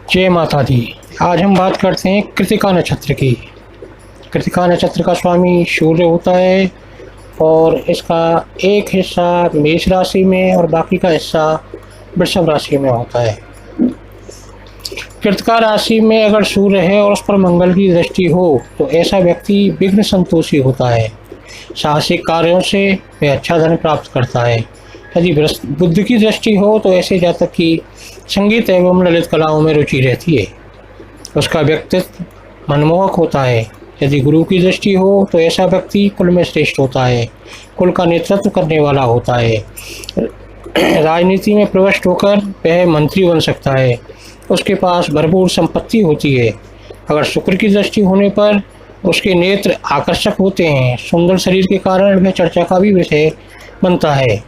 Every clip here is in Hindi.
जय माता दी। आज हम बात करते हैं कृतिका नक्षत्र की। कृतिका नक्षत्र का स्वामी सूर्य होता है और इसका एक हिस्सा मेष राशि में और बाकी का हिस्सा वृषभ राशि में होता है। कृतिका राशि में अगर सूर्य है और उस पर मंगल की दृष्टि हो तो ऐसा व्यक्ति विघ्न संतोषी होता है। साहसिक कार्यों से वह अच्छा धन प्राप्त करता है। यदि बुद्ध की दृष्टि हो तो ऐसे जातक की संगीत एवं ललित कलाओं में रुचि रहती है। उसका व्यक्तित्व मनमोहक होता है। यदि गुरु की दृष्टि हो तो ऐसा व्यक्ति कुल में श्रेष्ठ होता है, कुल का नेतृत्व करने वाला होता है। राजनीति में प्रविष्ट होकर वह मंत्री बन सकता है। उसके पास भरपूर संपत्ति होती है। अगर शुक्र की दृष्टि होने पर उसके नेत्र आकर्षक होते हैं। सुंदर शरीर के कारण वह चर्चा का भी विषय बनता है।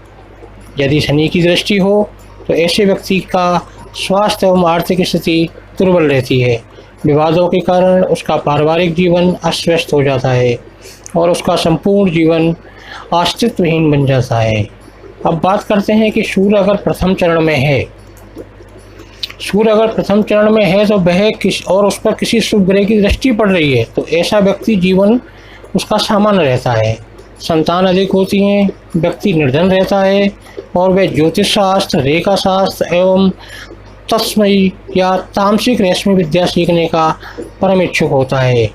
यदि शनि की दृष्टि हो तो ऐसे व्यक्ति का स्वास्थ्य एवं आर्थिक स्थिति दुर्बल रहती है। विवादों के कारण उसका पारिवारिक जीवन अस्त हो जाता है और उसका संपूर्ण जीवन अस्तित्वहीन बन जाता है। अब बात करते हैं कि सूर्य अगर प्रथम चरण में है, तो वह उस पर किसी शुभ ग्रह की दृष्टि पड़ रही है तो ऐसा व्यक्ति जीवन उसका सामान्य रहता है। संतान अधिक होती हैं, व्यक्ति निर्धन रहता है और वह ज्योतिष शास्त्र, रेखा शास्त्र एवं तस्मयी या तामसिक रेशमी विद्या सीखने का परम इच्छुक होता है।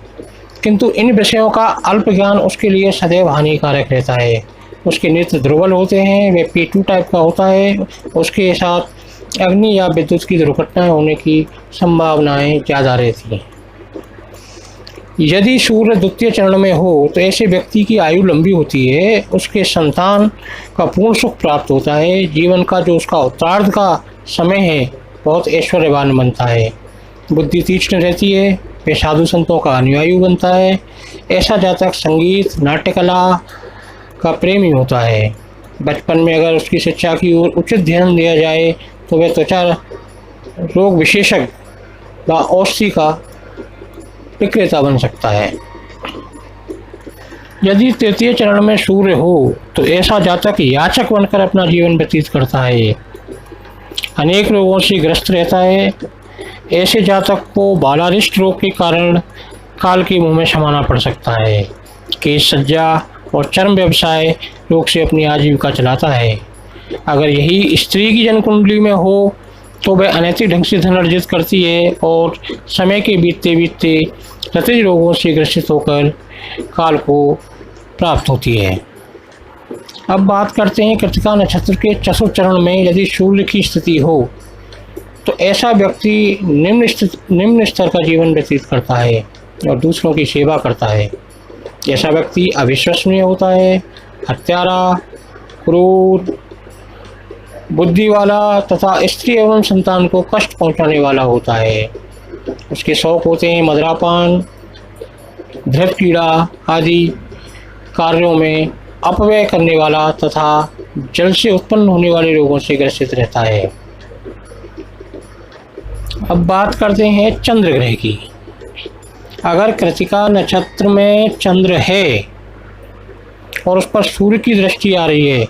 किंतु इन विषयों का अल्प ज्ञान उसके लिए सदैव हानिकारक रहता है। उसके नेत्र दुर्बल होते हैं, वह पेटू टाइप का होता है। उसके साथ अग्नि या विद्युत की दुर्घटनाएं होने की संभावनाएं ज़्यादा रहती हैं। यदि सूर्य द्वितीय चरण में हो तो ऐसे व्यक्ति की आयु लंबी होती है। उसके संतान का पूर्ण सुख प्राप्त होता है। जीवन का जो उसका उत्तरार्ध का समय है बहुत ऐश्वर्यवान बनता है। बुद्धि तीक्ष्ण रहती है। वह साधु संतों का अनुयायी बनता है। ऐसा जातक संगीत, नाट्यकला का प्रेमी होता है। बचपन में अगर उसकी शिक्षा की ओर उचित ध्यान दिया जाए तो वह त्वचा रोग विशेषज्ञ व औषधि का विक्रेता बन सकता है। यदि तृतीय चरण में सूर्य हो तो ऐसा जातक याचक बनकर अपना जीवन व्यतीत करता है। अनेक रोगों से ग्रस्त रहता है। ऐसे जातक को बालारिष्ट रोग के कारण काल के मुंह में समाना पड़ सकता है। केश सज्जा और चर्म व्यवसाय रोग से अपनी आजीविका चलाता है। अगर यही स्त्री की जन्म कुंडली में हो तो वह अनैतिक ढंग से धन अर्जित करती है और समय के बीतते बीतते रतिज रोगों से ग्रसित होकर काल को प्राप्त होती है। अब बात करते हैं कृतिका नक्षत्र के चतुर्थ चरण में यदि सूर्य की स्थिति हो तो ऐसा व्यक्ति निम्न स्तर का जीवन व्यतीत करता है और दूसरों की सेवा करता है। ऐसा व्यक्ति अविश्वसनीय होता है, हत्यारा, क्रूर, बुद्धि वाला तथा स्त्री एवं संतान को कष्ट पहुंचाने वाला होता है। उसके शौक होते हैं मदिरापान, धृत कीड़ा आदि कार्यों में अपव्यय करने वाला तथा जल से उत्पन्न होने वाले रोगों से ग्रसित रहता है। अब बात करते हैं चंद्र ग्रह की। अगर कृतिका नक्षत्र में चंद्र है और उस पर सूर्य की दृष्टि आ रही है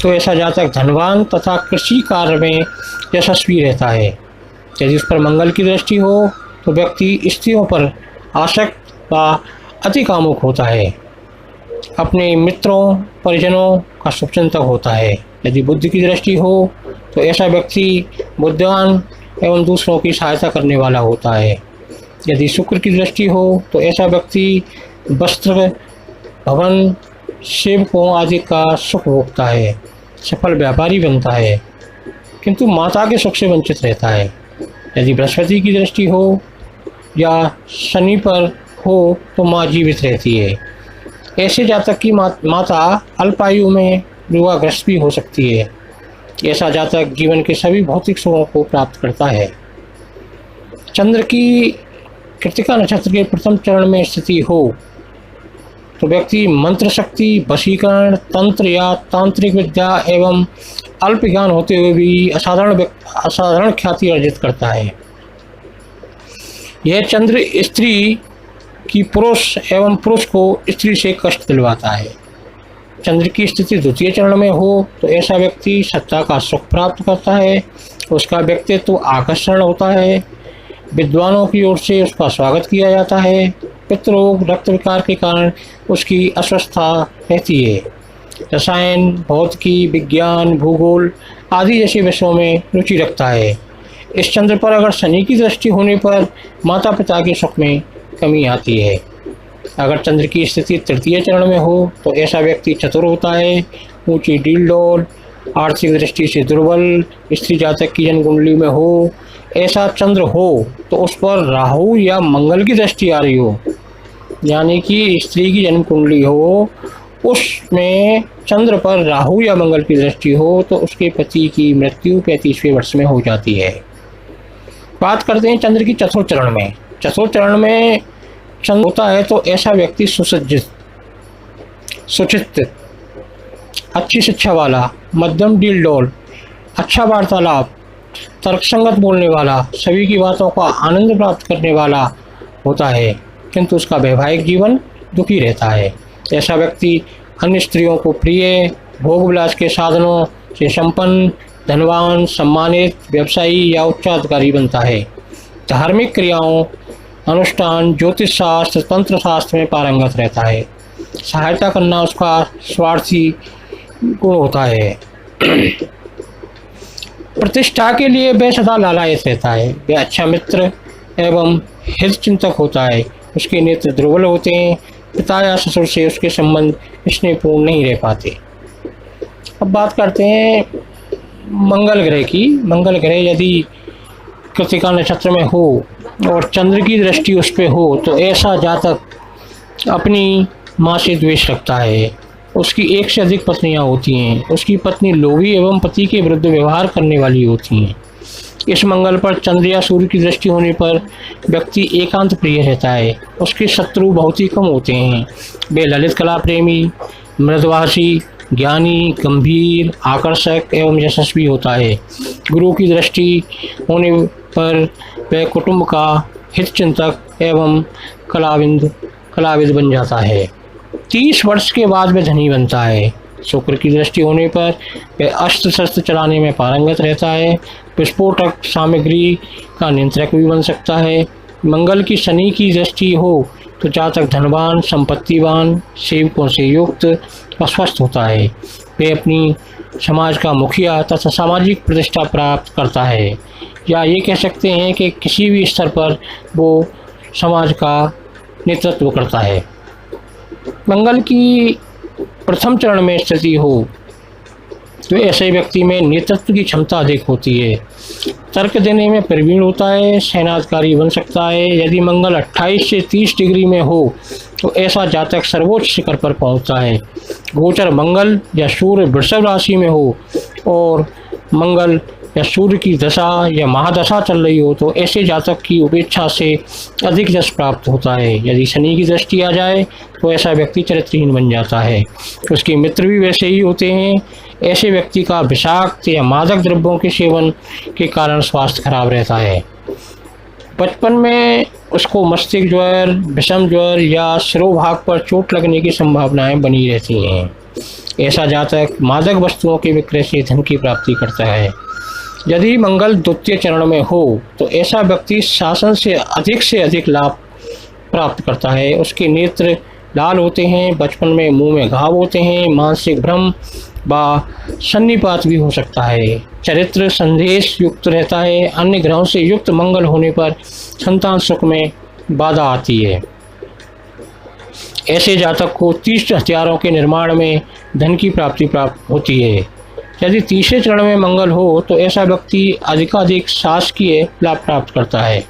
तो ऐसा जातक धनवान तथा कृषि कार्य में यशस्वी रहता है। यदि उस पर मंगल की दृष्टि हो तो व्यक्ति स्त्रियों पर आसक्त व अति कामुक होता है। अपने मित्रों परिजनों का शुभचिंतक होता है। यदि बुद्ध की दृष्टि हो तो ऐसा व्यक्ति बुद्धिमान एवं दूसरों की सहायता करने वाला होता है। यदि शुक्र की दृष्टि हो तो ऐसा व्यक्ति वस्त्र, भवन, सेवकों आदि का सुख भोगता है, सफल व्यापारी बनता है, किंतु माता के सुख से वंचित रहता है। यदि बृहस्पति की दृष्टि हो या शनि पर हो तो माँ जीवित रहती है। ऐसे जातक की माता अल्पायु में रोगाग्रस्त भी हो सकती है। ऐसा जातक जीवन के सभी भौतिक सुखों को प्राप्त करता है। चंद्र की कृतिका नक्षत्र के प्रथम चरण में स्थिति हो तो व्यक्ति मंत्र शक्ति, वशीकरण, तंत्र या तांत्रिक विद्या एवं अल्प ज्ञान होते हुए भी असाधारण ख्याति अर्जित करता है। यह चंद्र स्त्री की पुरुष एवं पुरुष को स्त्री से कष्ट दिलवाता है। चंद्र की स्थिति द्वितीय चरण में हो तो ऐसा व्यक्ति सत्ता का सुख प्राप्त करता है, उसका व्यक्तित्व आकर्षण होता है, विद्वानों की ओर से उसका स्वागत किया जाता है, पितृरोग रक्त विकार के कारण उसकी अस्वस्थता रहती है। रसायन, भौतिकी, विज्ञान, भूगोल आदि जैसे विषयों में रुचि रखता है। इस चंद्र पर अगर शनि की दृष्टि होने पर माता पिता के सुख में कमी आती है। अगर चंद्र की स्थिति तृतीय चरण में हो तो ऐसा व्यक्ति चतुर होता है, ऊंची डील डोल, आर्थिक दृष्टि से दुर्बल, स्त्री जातक की जन्म कुंडली में हो ऐसा चंद्र हो तो उस पर राहु या मंगल की दृष्टि आ रही हो, यानी कि स्त्री की जन्म कुंडली हो उसमें चंद्र पर राहु या मंगल की दृष्टि हो तो उसके पति की मृत्यु 35वें वर्ष में हो जाती है। बात करते हैं चंद्र की चतुर्थ चरण में। चतुर्थ चरण में चंद्र होता है तो ऐसा व्यक्ति सुसज्जित, सुचित्त, अच्छी शिक्षा वाला, मध्यम डील डोल, अच्छा वार्तालाप, तर्कसंगत बोलने वाला, सभी की बातों का आनंद प्राप्त करने वाला होता है, किंतु उसका वैवाहिक जीवन दुखी रहता है। ऐसा व्यक्ति अन्य स्त्रियों को प्रिय, भोग विलास के साधनों से संपन्न, धनवान, सम्मानित, व्यवसायी या उच्चाधिकारी बनता है। धार्मिक क्रियाओं, अनुष्ठान, ज्योतिष शास्त्र, तंत्र शास्त्र में पारंगत रहता है। सहायता करना उसका स्वार्थी गुण होता है। प्रतिष्ठा के लिए वह सदा लालायित रहता है। वह अच्छा मित्र एवं हित चिंतक होता है। उसके नेत्र दुर्बल होते हैं। पिता या ससुर से उसके संबंध स्नेहपूर्ण नहीं रह पाते। अब बात करते हैं मंगल ग्रह की। मंगल ग्रह यदि कृतिका नक्षत्र में हो और चंद्र की दृष्टि उस पर हो तो ऐसा जातक अपनी माँ से द्वेष रखता है। उसकी एक से अधिक पत्नियां होती हैं। उसकी पत्नी लोभी एवं पति के विरुद्ध व्यवहार करने वाली होती हैं। इस मंगल पर चंद्र या सूर्य की दृष्टि होने पर व्यक्ति एकांत प्रिय रहता है। उसके शत्रु बहुत ही कम होते हैं। वे ललित कला प्रेमी, मृदभाषी, ज्ञानी, गंभीर, आकर्षक एवं यशस्वी होता है। गुरु की दृष्टि होने पर वह कुटुंब का हित चिंतक एवं कलाविद बन जाता है। 30 वर्ष के बाद वह धनी बनता है। शुक्र की दृष्टि होने पर वह अस्त्र शस्त्र चलाने में पारंगत रहता है। विस्फोटक सामग्री का नियंत्रक भी बन सकता है। मंगल की शनि की दृष्टि हो तो जातक धनवान, संपत्तिवान, सेवकों से युक्त और स्वस्थ होता है। वह अपनी समाज का मुखिया तथा सामाजिक प्रतिष्ठा प्राप्त करता है, या ये कह सकते हैं कि किसी भी स्तर पर वो समाज का नेतृत्व करता है। मंगल की प्रथम चरण में स्थिति हो तो ऐसे व्यक्ति में नेतृत्व की क्षमता अधिक होती है। तर्क देने में प्रवीण होता है। सेनाधिकारी बन सकता है। यदि मंगल 28 से 30 डिग्री में हो तो ऐसा जातक सर्वोच्च शिखर पर पहुंचता है। गोचर मंगल या सूर्य वृषभ राशि में हो और मंगल या सूर्य की दशा या महादशा चल रही हो तो ऐसे जातक की उपेक्षा से अधिक यश प्राप्त होता है। यदि शनि की दृष्टि आ जाए तो ऐसा व्यक्ति चरित्रहीन बन जाता है। उसके मित्र भी वैसे ही होते हैं। ऐसे व्यक्ति का विषाक्त या मादक द्रव्यों के सेवन के कारण स्वास्थ्य खराब रहता है। बचपन में उसको मस्तिष्क ज्वर, विषम ज्वर या शिरोभाग पर चोट लगने की संभावनाएं बनी रहती हैं। ऐसा जातक मादक वस्तुओं के विक्रय से धन की प्राप्ति करता है। यदि मंगल द्वितीय चरण में हो तो ऐसा व्यक्ति शासन से अधिक लाभ प्राप्त करता है। उसके नेत्र लाल होते हैं। बचपन में मुंह में घाव होते हैं। मानसिक भ्रम व सन्निपात भी हो सकता है। चरित्र संदेश युक्त रहता है। अन्य ग्रहों से युक्त मंगल होने पर संतान सुख में बाधा आती है। ऐसे जातक को तीक्ष्ण हथियारों के निर्माण में धन की प्राप्ति प्राप्त होती है। यदि तीसरे चरण में मंगल हो तो ऐसा व्यक्ति अधिकाधिक शासकीय लाभ प्राप्त करता है।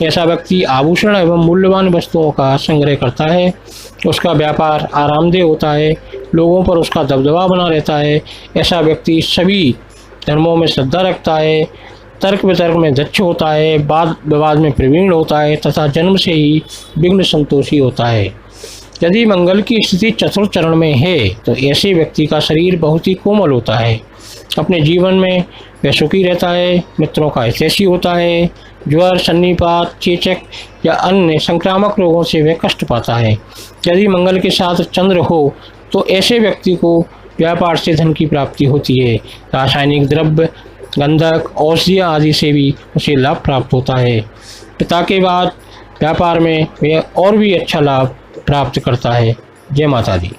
ऐसा व्यक्ति आभूषण एवं मूल्यवान वस्तुओं का संग्रह करता है। उसका व्यापार आरामदेह होता है। लोगों पर उसका दबदबा बना रहता है। ऐसा व्यक्ति सभी धर्मों में श्रद्धा रखता है। तर्क वितर्क में दक्ष होता है। वाद विवाद में प्रवीण होता है तथा जन्म से ही विघ्न संतोषी होता है। यदि मंगल की स्थिति चतुर्थ चरण में है तो ऐसे व्यक्ति का शरीर बहुत ही कोमल होता है। अपने जीवन में वह सुखी रहता है। मित्रों का हितैषी होता है। ज्वर, सन्निपात, चेचक या अन्य संक्रामक रोगों से वह कष्ट पाता है। यदि मंगल के साथ चंद्र हो तो ऐसे व्यक्ति को व्यापार से धन की प्राप्ति होती है। रासायनिक द्रव्य, गंधक, औषधियाँ आदि से भी उसे लाभ प्राप्त होता है। पिता के बाद व्यापार में वह और भी अच्छा लाभ प्राप्त करता है। जय माता दी।